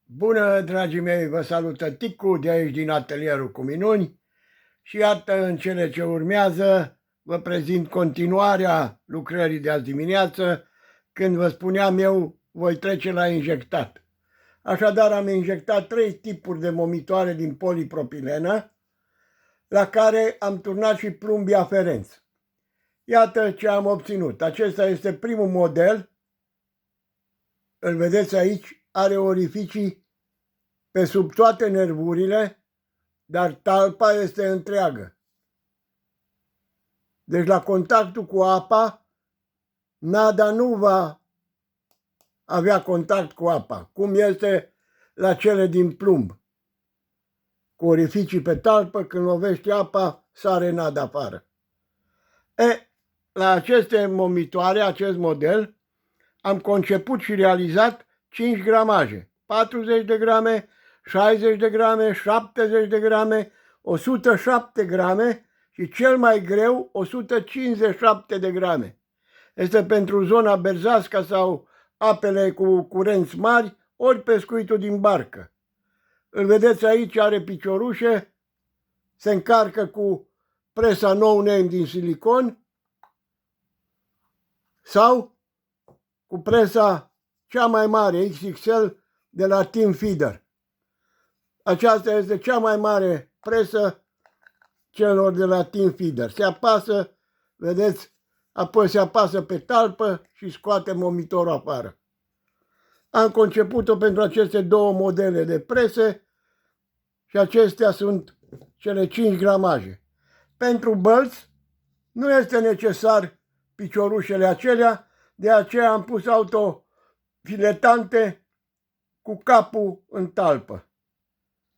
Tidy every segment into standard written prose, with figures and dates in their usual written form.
Bună, dragii mei, vă salută Ticu de aici din atelierul cu minuni și iată, în cele ce urmează vă prezint continuarea lucrării de azi dimineață, când vă spuneam eu voi trece la injectat. Așadar am injectat 3 tipuri de momitoare din polipropilenă, la care am turnat și plumbii aferenți. Iată ce am obținut. Acesta este primul model, îl vedeți aici, are orificii pe sub toate nervurile, dar talpa este întreagă. Deci la contactul cu apa, nada nu va avea contact cu apa, cum este la cele din plumb. Cu orificii pe talpă, când lovește apa, sare nada afară. La aceste momitoare, acest model, am conceput și realizat 5 gramaje, 40 de grame, 60 de grame, 70 de grame, 107 grame și cel mai greu 157 de grame. Este pentru zona berzască sau apele cu curenți mari, ori pescuitul din barcă. Îl vedeți aici, are piciorușe, se încarcă cu presa No Name din silicon sau cu presa cea mai mare, XXL, de la Team Feeder. Aceasta este cea mai mare presă celor de la Team Feeder. Se apasă, vedeți, apoi se apasă pe talpă și scoate momitorul afară. Am conceput-o pentru aceste două modele de prese și acestea sunt cele 5 gramaje. Pentru bălți nu este necesar piciorușele acelea, de aceea am pus autofiletante cu capul în talpă.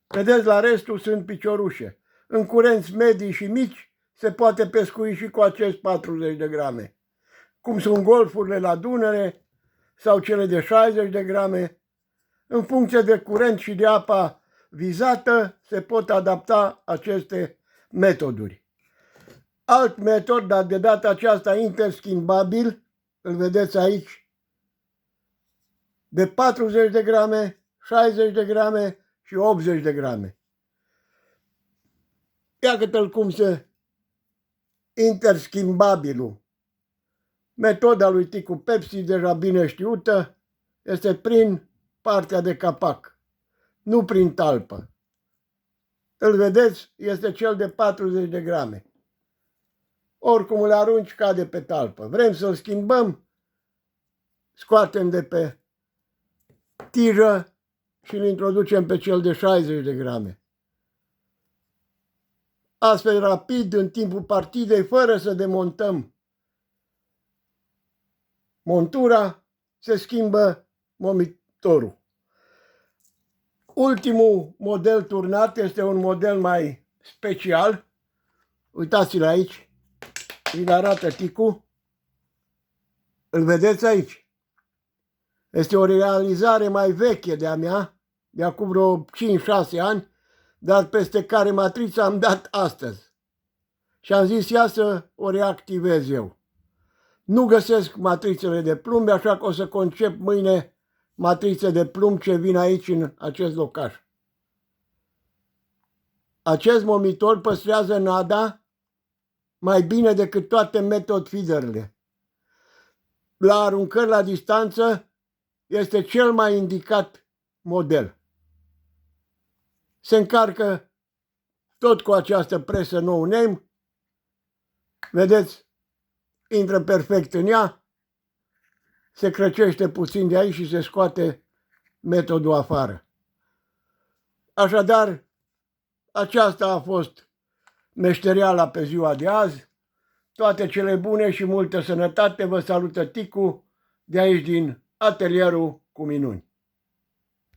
Vedeți, la restul sunt piciorușe. În curenți medii și mici se poate pescui și cu acest 40 de grame. Cum sunt golfurile la Dunăre sau cele de 60 de grame. În funcție de curent și de apa vizată se pot adapta aceste metoduri. Alt metod, dar de data aceasta interschimbabil, îl vedeți aici, de 40 de grame, 60 de grame și 80 de grame. Iată-l cum se interschimbabilul. Metoda lui Ticu Pepsi, deja bine știută, este prin partea de capac, nu prin talpă. Îl vedeți, este cel de 40 de grame. Oricum îl arunci, cade pe talpă. Vrem să-l schimbăm, scoatem de pe tijă și îl introducem pe cel de 60 de grame. Astfel, rapid, în timpul partidei, fără să demontăm montura, se schimbă momitorul. Ultimul model turnat este un model mai special. Uitați-l aici. Îl arată Ticu. Îl vedeți aici. Este o realizare mai veche de-a mea, de acum vreo 5-6 ani, dar peste care matrița am dat astăzi. Și am zis, ia să o reactivez eu. Nu găsesc matrițele de plumb, așa că o să concep mâine matrițe de plumb ce vin aici în acest locaș. Acest momitor păstrează nada mai bine decât toate method feederele. La aruncări la distanță este cel mai indicat model. Se încarcă tot cu această presă No Name. Vedeți, intră perfect în ea, se crăcește puțin de aici și se scoate metodul afară. Așadar, aceasta a fost meșteriala pe ziua de azi. Toate cele bune și multă sănătate. Vă salută Ticu de aici din atelierul cu minuni.